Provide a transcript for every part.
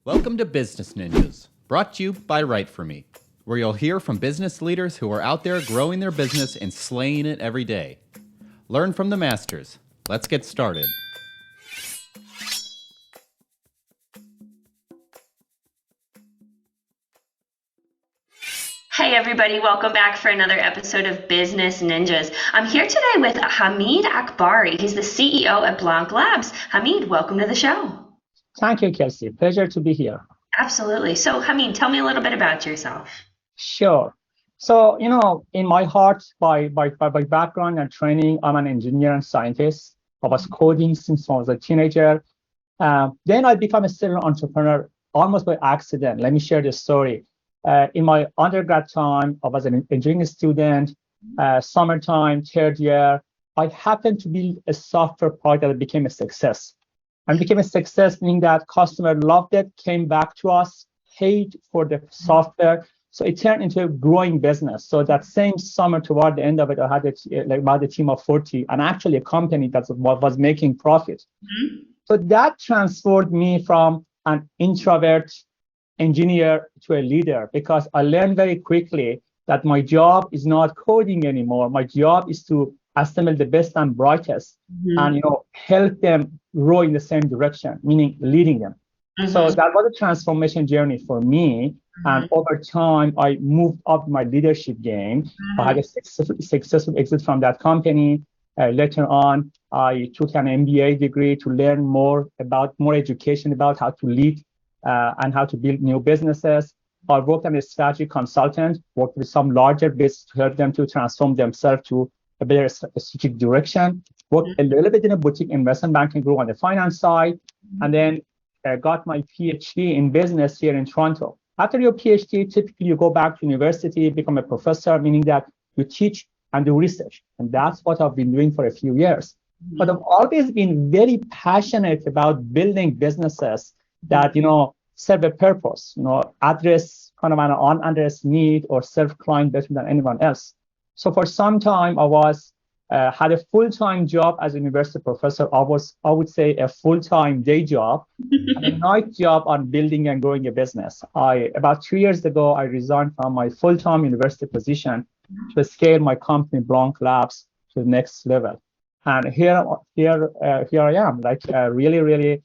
Welcome to Business Ninjas, brought to you by WriteForMe, where you'll hear from business leaders who are out there growing their business and slaying it every day. Learn from the masters. Let's get started. Hey everybody, welcome back for another episode of Business Ninjas. I'm here today with Hamid Akbari. He's the CEO at Blanc Labs. Hamid, welcome to the show. Thank you, Kelsey. Pleasure to be here. Absolutely. So Hamid, tell me a little bit about yourself. Sure. So, in my heart, by background and training, I'm an engineer and scientist. I was coding since I was a teenager. Then I became a serial entrepreneur almost by accident. Let me share the story. In my undergrad time, I was an engineering student. Summertime, third year, I happened to build a software product that became a success. And became a success, meaning that customer loved it, came back to us, paid for the software. So it turned into a growing business. So that same summer, toward the end of it, I had about a team of 40, and actually a company that was making profit. Mm-hmm. So that transformed me from an introvert engineer to a leader, because I learned very quickly that my job is not coding anymore. My job is to assemble the best and brightest, and help them grow in the same direction, meaning leading them. So that was a transformation journey for me. And over time, I moved up my leadership game. I had a successful exit from that company. Later on, I took an MBA degree to learn more education about how to lead and how to build new businesses. I worked as a strategy consultant, worked with some larger businesses to help them to transform themselves to a better strategic direction. Worked a little bit in a boutique investment banking group on the finance side, and then got my PhD in business here in Toronto. After your PhD, typically you go back to university, become a professor, meaning that you teach and do research. And that's what I've been doing for a few years. But I've always been very passionate about building businesses that, serve a purpose, address kind of an unaddressed need or serve client better than anyone else. So for some time, I had a full-time job as a university professor. I would say a full-time day job and a night job on building and growing a business. About 2 years ago, I resigned from my full-time university position to scale my company, Blanc Labs, to the next level. And here I am, really, really,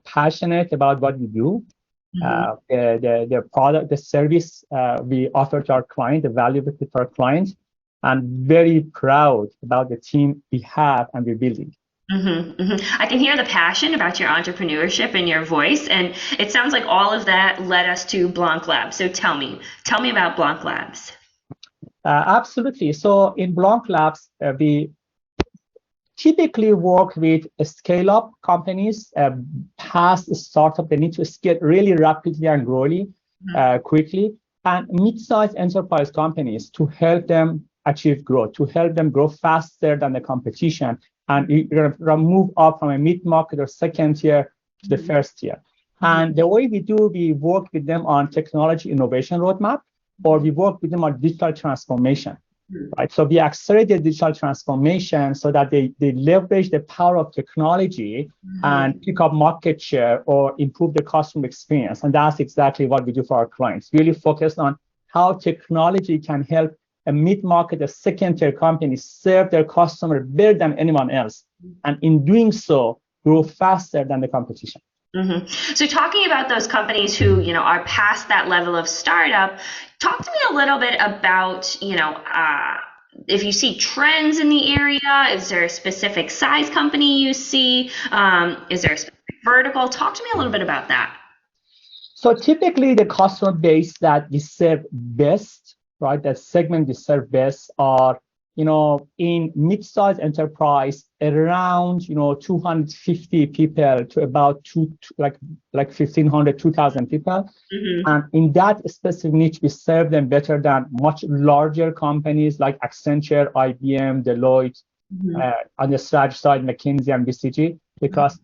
passionate about what we do. The product, the service we offer to our client, the value we put to our client, and very proud about the team we have and we're building. I can hear the passion about your entrepreneurship in your voice, and it sounds like all of that led us to Blanc Labs. So tell me about Blanc Labs. Absolutely. So in Blanc Labs, we typically work with scale-up companies, past startup. They need to scale really rapidly and grow quickly, and mid-sized enterprise companies to help them achieve growth, to help them grow faster than the competition, and you're going to move up from a mid-market or second tier to the first tier. And the way we work with them on technology innovation roadmap, or we work with them on digital transformation. Right, so we accelerate the digital transformation so that they leverage the power of technology and pick up market share or improve the customer experience. And that's exactly what we do for our clients. Really focused on how technology can help a mid-market, a second-tier company serve their customer better than anyone else, and in doing so, grow faster than the competition. So talking about those companies who, are past that level of startup, talk to me a little bit about, if you see trends in the area. Is there a specific size company you see? Is there a specific vertical? Talk to me a little bit about that. So typically the customer base that we serve best, right, that segment we serve best are, in mid-sized enterprise, around, 250 people to about 1,500, 2,000 people. And in that specific niche, we serve them better than much larger companies like Accenture, IBM, Deloitte, on the strategy side, McKinsey and BCG, because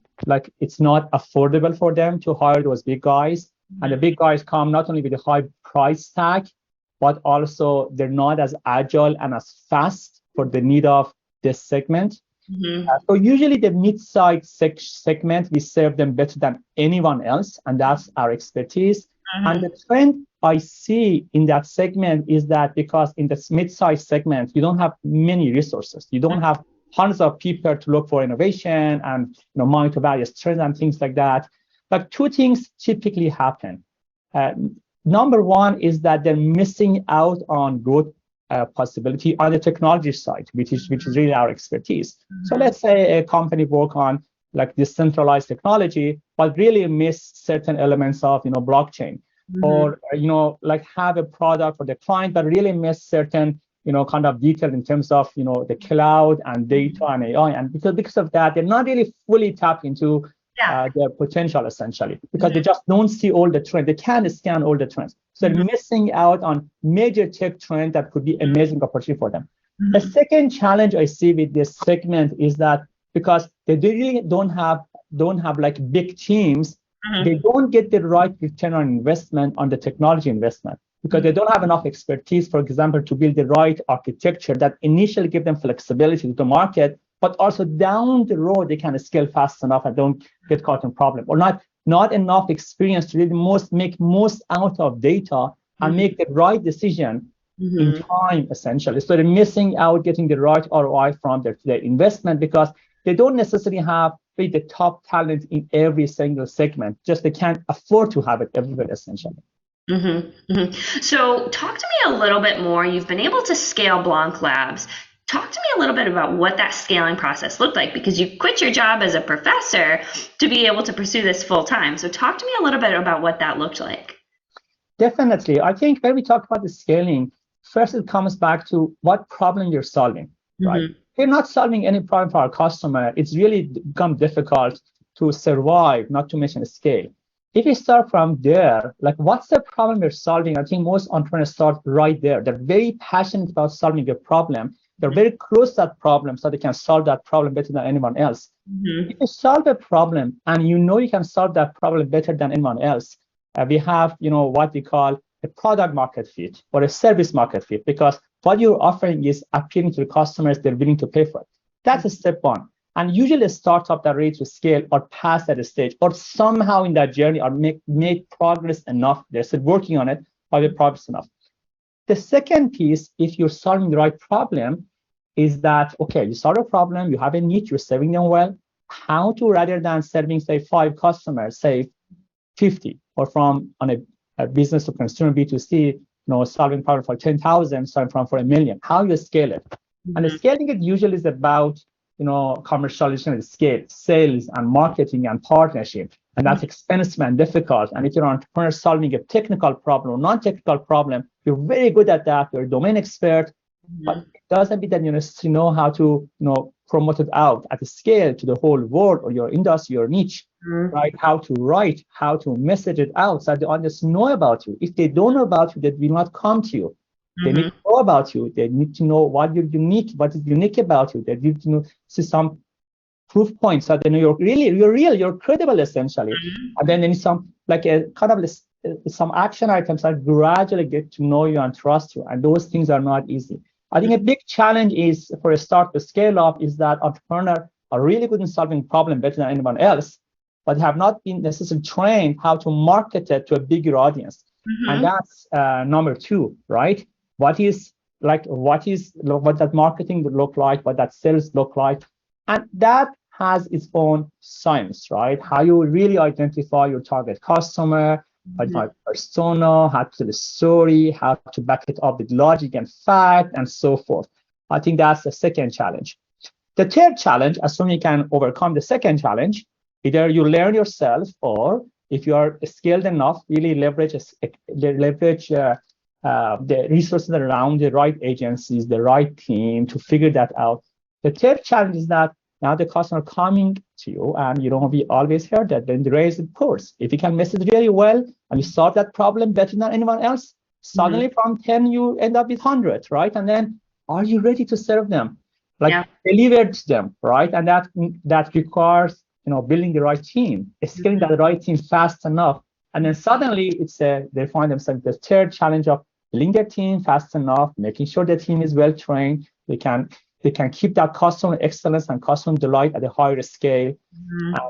it's not affordable for them to hire those big guys. And the big guys come not only with a high price tag, but also they're not as agile and as fast for the need of this segment. So usually the mid-size segment, we serve them better than anyone else, and that's our expertise. And the trend I see in that segment is that because in the mid-size segment, you don't have many resources. You don't have hundreds of people to look for innovation and monitor various trends and things like that. But two things typically happen. Number one is that they're missing out on growth possibility on the technology side, which is really our expertise. So let's say a company work on like decentralized technology, but really miss certain elements of blockchain, or like have a product for the client, but really miss certain kind of detail in terms of the cloud and data and AI, and because of that, they're not really fully tapped into their potential essentially, because they just don't see all the trends. They can't scan all the trends. So they're missing out on major tech trends that could be amazing opportunity for them. The second challenge I see with this segment is that because they really don't have like big teams, they don't get the right return on investment on the technology investment, because they don't have enough expertise, for example, to build the right architecture that initially give them flexibility to the market, but also down the road, they can scale fast enough and don't get caught in problem, or not enough experience to really make most out of data and make the right decision in time, essentially. So they're missing out getting the right ROI from their investment because they don't necessarily have the top talent in every single segment. Just they can't afford to have it everywhere, essentially. So talk to me a little bit more. You've been able to scale Blanc Labs. Talk to me a little bit about what that scaling process looked like, because you quit your job as a professor to be able to pursue this full time. So talk to me a little bit about what that looked like. Definitely. I think when we talk about the scaling, first it comes back to what problem you're solving, right? If you're not solving any problem for our customer, it's really become difficult to survive, not to mention scale. If you start from there, like what's the problem you're solving? I think most entrepreneurs start right there. They're very passionate about solving a problem. They're very close to that problem, so they can solve that problem better than anyone else. If you solve a problem and you can solve that problem better than anyone else, we have what we call a product market fit or a service market fit, because what you're offering is appealing to the customers, they're willing to pay for it. That's a step one. And usually a startup that are ready to scale or pass that stage, or somehow in that journey, or make progress enough. They're still working on it, or they progress enough. The second piece, if you're solving the right problem, is that, okay, you solve a problem, you have a need, you're serving them well. How to, rather than serving, say, 5 customers, say 50, or from on a business to consumer B2C, solving problem for 10,000, solving problem for 1 million. How you scale it? And the scaling it usually is about, commercialization at scale, sales and marketing and partnership. And that's expensive and difficult. And if you're an entrepreneur solving a technical problem or non-technical problem, you're very good at that. You're a domain expert. But it doesn't mean that you know how to promote it out at a scale to the whole world or your industry or niche, right? How to write, how to message it out so the audience know about you. If they don't know about you, they will not come to you. They need to know about you. They need to know what is unique about you. They need to see some proof points so they know you're real, you're credible, essentially. And then there's some like a kind of some action items that gradually get to know you and trust you. And those things are not easy. I think a big challenge is for a start to scale up is that entrepreneurs are really good in solving problems better than anyone else, but have not been necessarily trained how to market it to a bigger audience. And that's number 2, right? What that marketing would look like, what that sales look like. And that has its own science, right? How you really identify your target customer, identify persona, how to tell the story, how to back it up with logic and fact, and so forth. I think that's the second challenge. The third challenge, assuming you can overcome the second challenge, either you learn yourself, or if you are skilled enough, really leverage the resources around the right agencies, the right team to figure that out. The third challenge is that now the customer coming to you, and we always heard that when the raise the course. If you can message really well and you solve that problem better than anyone else, suddenly from 10 you end up with 100, right? And then are you ready to serve them? Deliver to them, right? And that requires building the right team, scaling that right team fast enough. And then suddenly they find themselves the third challenge of building their team fast enough, making sure the team is well trained. They can they can keep that customer excellence and customer delight at a higher scale.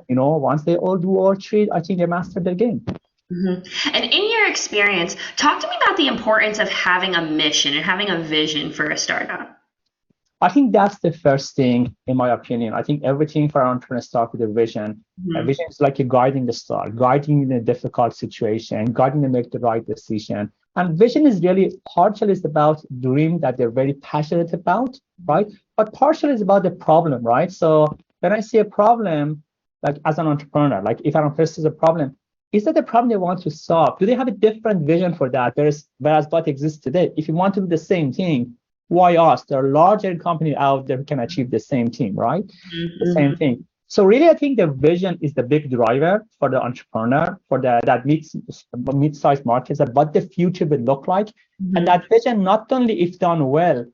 Once they all do all three, I think they master their game. And in your experience, talk to me about the importance of having a mission and having a vision for a startup. I think that's the first thing, in my opinion. I think everything for an entrepreneur starts with a vision. A vision is like a guiding the star, guiding in a difficult situation, guiding them to make the right decision. And vision is really partially is about dream that they're very passionate about, right? But partially is about the problem, right? So when I see a problem, like as an entrepreneur, like if an entrepreneur sees a problem, is that the problem they want to solve? Do they have a different vision for that? Whereas what exists today, if you want to do the same thing, why us? There are larger companies out there who can achieve the same thing, right? The same thing. So really, I think the vision is the big driver for the entrepreneur, for that mid-sized markets, that what the future will look like. And that vision, not only if done well,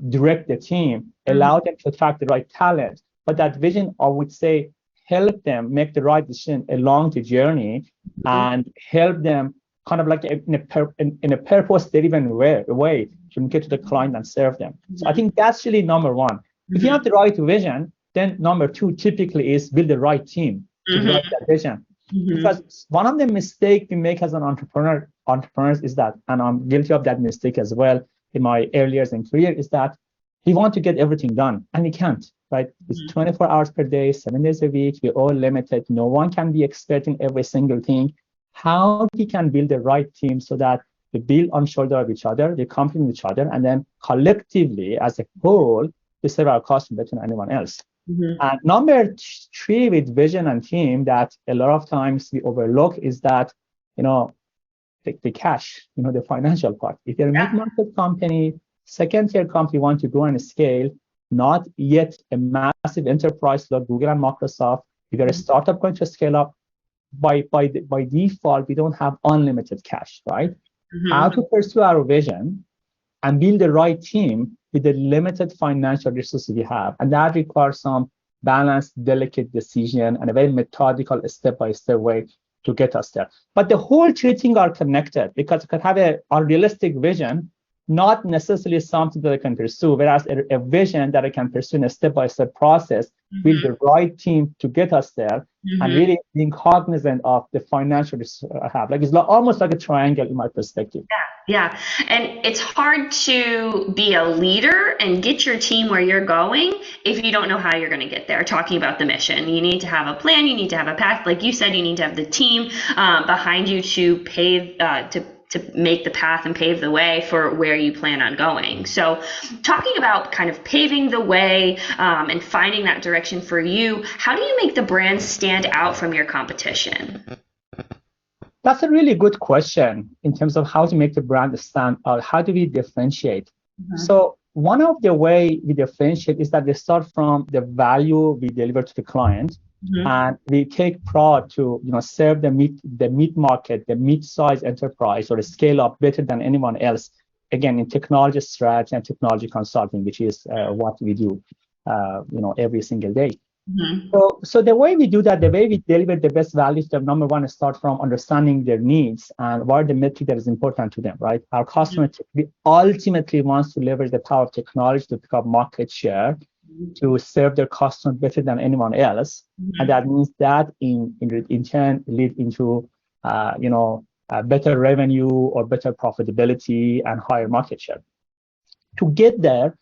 direct the team, allow them to attract the right talent, but that vision, I would say, help them make the right decision along the journey and help them kind of like in a purpose-driven way to get to the client and serve them. So I think that's really number one. If you have the right vision, then number two typically is build the right team to drive that vision. Because one of the mistakes we make as an entrepreneurs is that, and I'm guilty of that mistake as well in my early years in career, is that we want to get everything done and we can't, right? It's 24 hours per day, 7 days a week. We're all limited. No one can be expert in every single thing. How we can build the right team so that we build on shoulder of each other, they complement each other, and then collectively as a whole, we serve our customer better than anyone else. And number three with vision and team that a lot of times we overlook is that, the cash, the financial part. If you're a mid-market company, second-tier company want to grow and scale, not yet a massive enterprise like Google and Microsoft. If you're a startup going to scale up, by default, we don't have unlimited cash, right? How to pursue our vision and build the right team with the limited financial resources we have. And that requires some balanced, delicate decision and a very methodical step-by-step way to get us there. But the whole three things are connected because you can have a unrealistic vision, not necessarily something that I can pursue, whereas a vision that I can pursue in a step-by-step process, build the right team to get us there, and really being cognizant of the financial resources I have. Like it's almost like a triangle in my perspective. Yeah. And it's hard to be a leader and get your team where you're going if you don't know how you're going to get there. Talking about the mission, you need to have a plan, you need to have a path. Like you said, you need to have the team behind you to pave, to make the path and pave the way for where you plan on going. So talking about kind of paving the way and finding that direction for you, how do you make the brand stand out from your competition? That's a really good question in terms of how to make the brand stand out. How do we differentiate? So one of the way we differentiate is that we start from the value we deliver to the client. And we take pride to serve the mid-market, the mid-size enterprise or the scale up better than anyone else. Again, in technology strategy and technology consulting, which is what we do every single day. So the way we do that, the way we deliver the best value to them, number one, is start from understanding their needs and what are the metric that is important to them, right? Our customer ultimately wants to leverage the power of technology to pick up market share, to serve their customer better than anyone else. And that means that in turn lead into better revenue or better profitability and higher market share. To get there,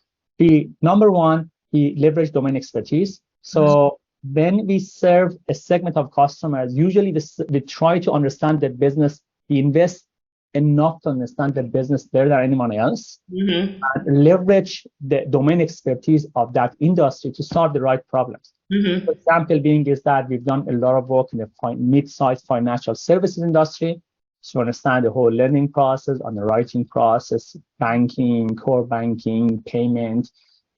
number one, we leverage domain expertise. So when we serve a segment of customers, usually we try to understand their business. We invest enough to understand their business better than anyone else, and leverage the domain expertise of that industry to solve the right problems. For example being is that we've done a lot of work in the mid-sized financial services industry to understand the whole lending process, underwriting process, banking, core banking, payment,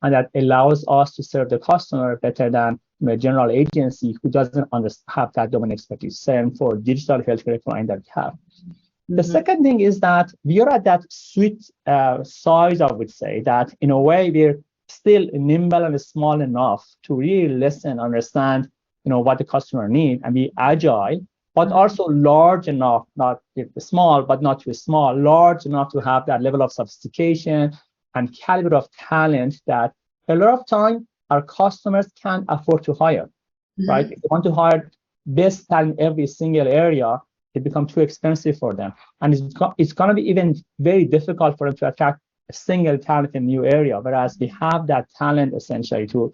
and that allows us to serve the customer better than a general agency who doesn't have that domain expertise. Same for digital healthcare client that we have. The second thing is that we are at that sweet size, I would say, that in a way we're still nimble and small enough to really listen, understand, what the customer needs and be agile, but also large enough, not small, but not too small, large enough to have that level of sophistication and caliber of talent that a lot of time our customers can't afford to hire, right? If they want to hire best talent in every single area, it becomes too expensive for them. And it's going to be even very difficult for them to attract a single talent in a new area, whereas we have that talent essentially to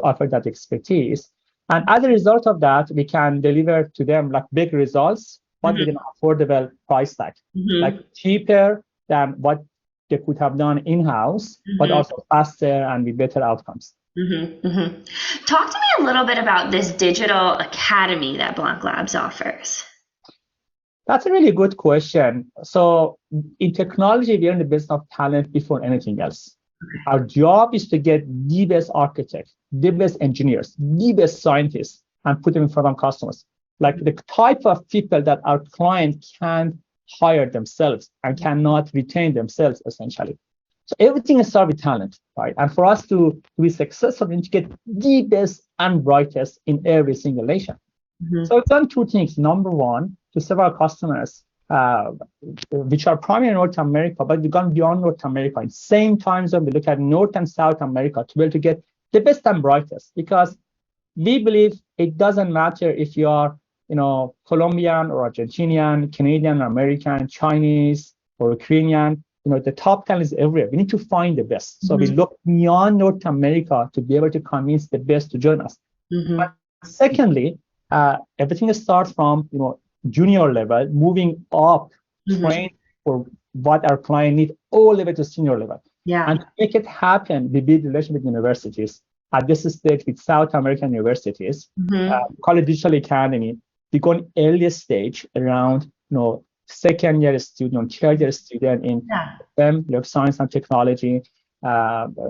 offer that expertise. And as a result of that, we can deliver to them like big results, but with an affordable price tag, like cheaper than what they could have done in-house, but also faster and with better outcomes. Talk to me a little bit about this digital academy that Blanc Labs offers. That's a really good question. So in technology, we're in the business of talent before anything else. Our job is to get the best architects, the best engineers, the best scientists, and put them in front of customers. Like the type of people that our client can't hire themselves and cannot retain themselves, essentially. So everything starts with talent, right? And for us to be successful, we need to get the best and brightest in every single nation. So we've done two things. Number one, to serve our customers, which are primarily in North America, but we've gone beyond North America. In the same time zone, we look at North and South America to be able to get the best and brightest, because we believe it doesn't matter if you are, Colombian or Argentinian, Canadian, American, Chinese, or Ukrainian. The top talent is everywhere. We need to find the best. So we look beyond North America to be able to convince the best to join us. But secondly, everything starts from junior level, moving up, train for what our client needs all the way to senior level. And to make it happen, we build relationship with universities. At this stage, with South American universities, call it Digital Academy. We go in earliest stage around second year student, third year student in STEM, science and technology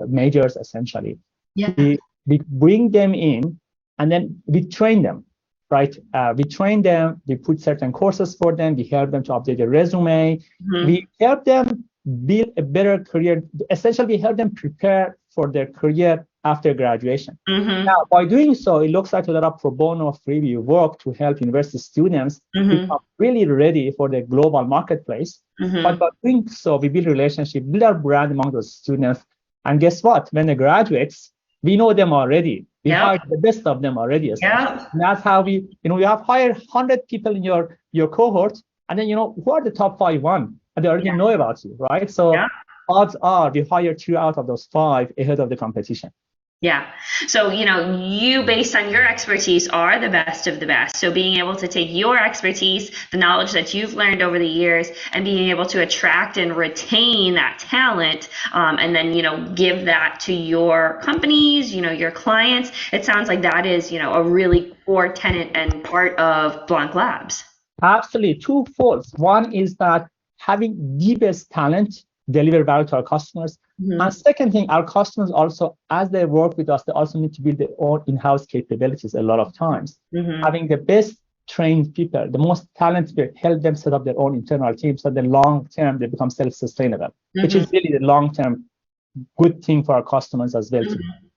majors, essentially. We bring them in, and then we train them. Right? We train them, we put certain courses for them, we help them to update their resume, we help them build a better career. Essentially, we help them prepare for their career after graduation. Now, by doing so, it looks like a lot of pro bono freebie work to help university students become really ready for the global marketplace. But by doing so, we build relationship, build our brand among those students. And guess what? When they graduate, we know them already. We hired the best of them already. And that's how we have hired 100 people in your cohort, and then who are the top 5 one, and they already know about you, right? So odds are we hire 2 out of those 5 ahead of the competition. Yeah. So, you, based on your expertise, are the best of the best. So being able to take your expertise, the knowledge that you've learned over the years, and being able to attract and retain that talent, and then, give that to your companies, your clients. It sounds like that is, a really core tenet and part of Blanc Labs. Absolutely. Twofold. One is that having the best talent deliver value to our customers. And second thing, our customers also, as they work with us, they also need to build their own in-house capabilities a lot of times. Having the best trained people, the most talented people, help them set up their own internal teams, so the long term they become self-sustainable, which is really the long-term good thing for our customers as well.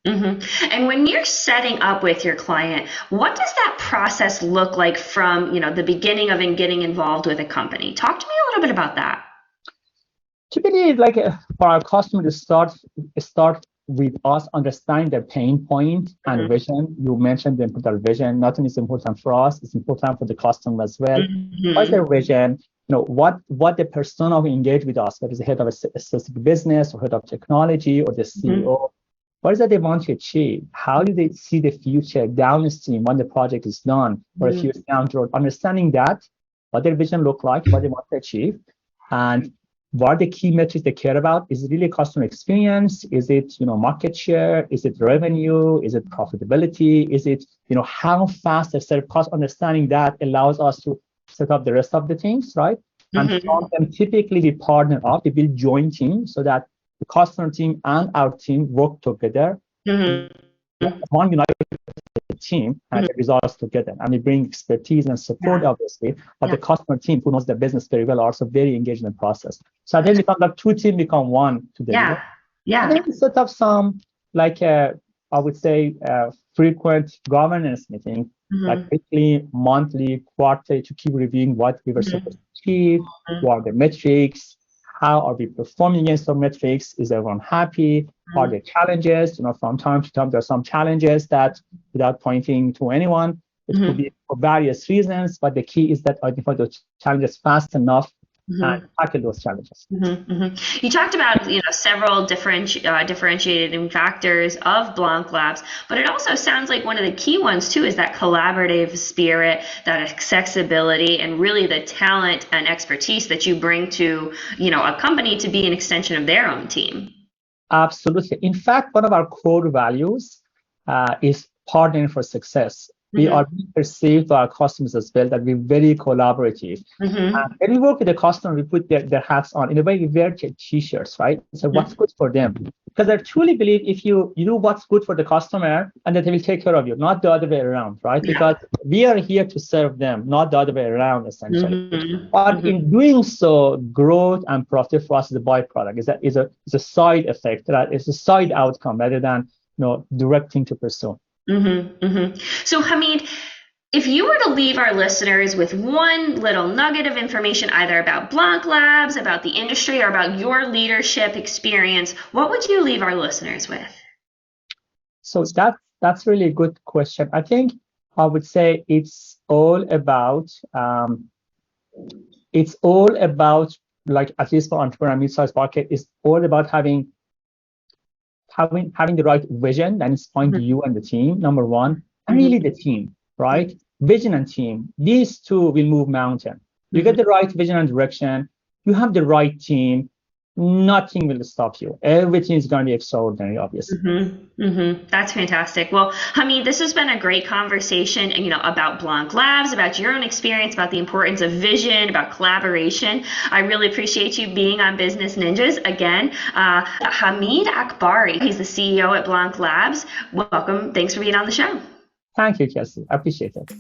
And when you're setting up with your client, what does that process look like from the beginning of getting involved with a company? Talk to me a little bit about that. Typically, for our customer to start with us understanding their pain point and vision. You mentioned the important vision. Nothing is important for us; it's important for the customer as well. What's their vision? What the persona who engage with us, whether it's the head of a specific business or head of technology or the CEO. What is that they want to achieve? How do they see the future downstream when the project is done, or a few years down the road? Understanding that, what their vision look like, what they want to achieve, and what are the key metrics they care about? Is it really customer experience? Is it market share? Is it revenue? Is it profitability? Is it how fast they serve cost? Understanding that allows us to set up the rest of the things, right? And from them, typically we partner up, we build joint teams so that the customer team and our team work together. One united team and the results together, and we bring expertise and support, obviously, but the customer team who knows the business very well are also very engaged in the process. So then become like 2 teams become one to deliver. And then we set up some I would say frequent governance meeting, like weekly, monthly, quarterly, to keep reviewing what we were supposed to achieve, what are the metrics, how are we performing against the metrics? Is everyone happy? Are there challenges? From time to time, there are some challenges that, without pointing to anyone, it could be for various reasons, but the key is that identify those challenges fast enough and tackle those challenges. You talked about several differentiating factors of Blanc Labs, but it also sounds like one of the key ones too is that collaborative spirit, that accessibility, and really the talent and expertise that you bring to a company to be an extension of their own team. Absolutely. In fact, one of our core values is partnering for success. We are being perceived by our customers as well that we're very collaborative. When we work with the customer, we put their hats on. In a way, we wear t-shirts, right? So what's good for them? Because I truly believe if you do what's good for the customer, and that they will take care of you, not the other way around, right? Because we are here to serve them, not the other way around, essentially. But in doing so, growth and profit for us is a byproduct. Is a side effect, that is a side outcome rather than direct thing to pursue. So Hamid, if you were to leave our listeners with one little nugget of information, either about Blanc Labs, about the industry, or about your leadership experience, what would you leave our listeners with? So that's really a good question. I think I would say it's all about like, at least for entrepreneur and mid-sized market, it's all about having the right vision that inspires you and the team, number one, and really the team, right? Vision and team, these two will move mountain. You get the right vision and direction, you have the right team, nothing will stop you. Everything is going to be extraordinary, obviously. That's fantastic. Well, Hamid, this has been a great conversation, about Blanc Labs, about your own experience, about the importance of vision, about collaboration. I really appreciate you being on Business Ninjas again. Hamid Akbari, he's the CEO at Blanc Labs. Welcome. Thanks for being on the show. Thank you, Kelsey. I appreciate it.